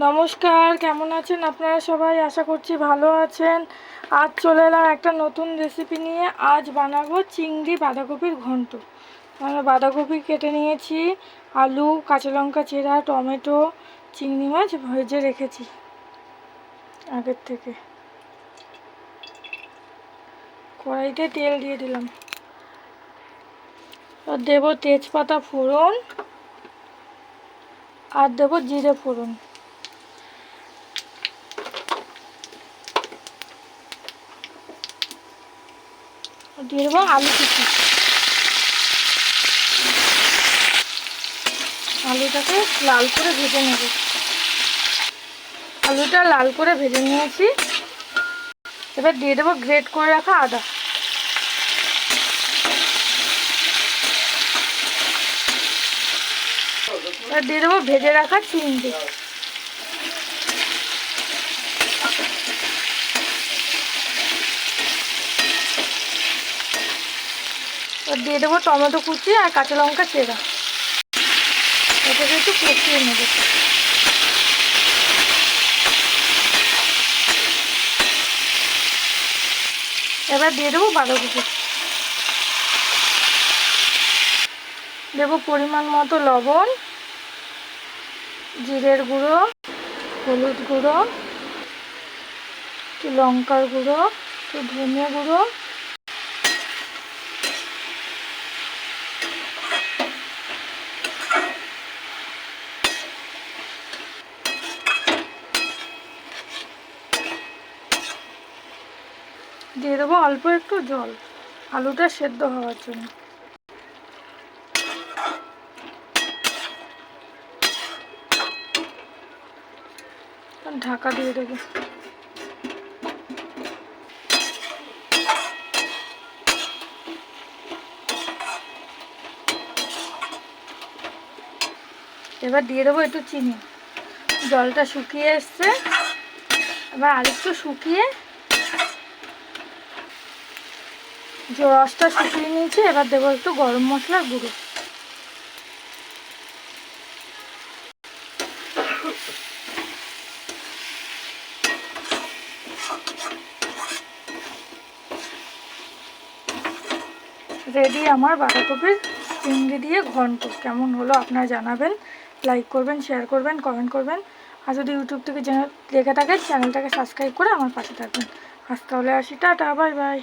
নমস্কার, কেমন আছেন আপনারা সবাই? আশা করছি ভালো আছেন। আজ চলে এলাম একটা নতুন রেসিপি নিয়ে। আজ বানাবো চিংড়ি বাঁধাকপির ঘন্ট। আমরা বাঁধাকপি কেটে নিয়েছি, আলু, কাঁচা লঙ্কা চেরা, টমেটো, চিংড়ি মাছ ভেজে রেখেছি আগের থেকে। কড়াইতে তেল দিয়ে দিলাম, দেব তেজপাতা ফোড়ন আর দেব জিরে ফোড়ন। দিয়ে দেবো আলু কুচি। আলুটাকে লাল করে ভেজে নেব। আলুটা লাল করে ভেজে নিয়েছি। এবার দিয়ে দেবো গ্রেট করে রাখা আদা। এবার দিয়ে দেবো ভেজে রাখা চিংড়ি। এবার দিয়ে দেবো টমেটো কুচি আর কাঁচা লঙ্কা চেরা। এটাকে একটু কষিয়ে নেব। এবার দিয়ে দেবো বাঁধাকপি। দেবো পরিমাণ মতো লবণ, জিরের গুঁড়ো, হলুদ গুঁড়ো, একটু লঙ্কার গুঁড়ো, একটু ধনে গুঁড়ো, দিয়ে দেবো অল্প একটু জল আলুটা সেদ্ধ হওয়ার জন্য। ঢাকা দিয়ে দেবো। এবার দিয়ে দেবো একটু চিনি। জলটা শুকিয়ে এসছে, এবার আরেকটু শুকিয়ে রসটা শুকিয়ে নিয়েছি। এবার দেবো একটু গরম মশলার গুঁড়ো। রেডি আমার বাঁধাকপির চিংড়ি দিয়ে ঘন্ট। কেমন হলো আপনারা জানাবেন। লাইক করবেন, শেয়ার করবেন, কমেন্ট করবেন। আর যদি ইউটিউব থেকে দেখে থাকেন চ্যানেলটাকে সাবস্ক্রাইব করে আমার পাশে থাকবেন। আজ তাহলে আসি, টাটা, বাই বাই।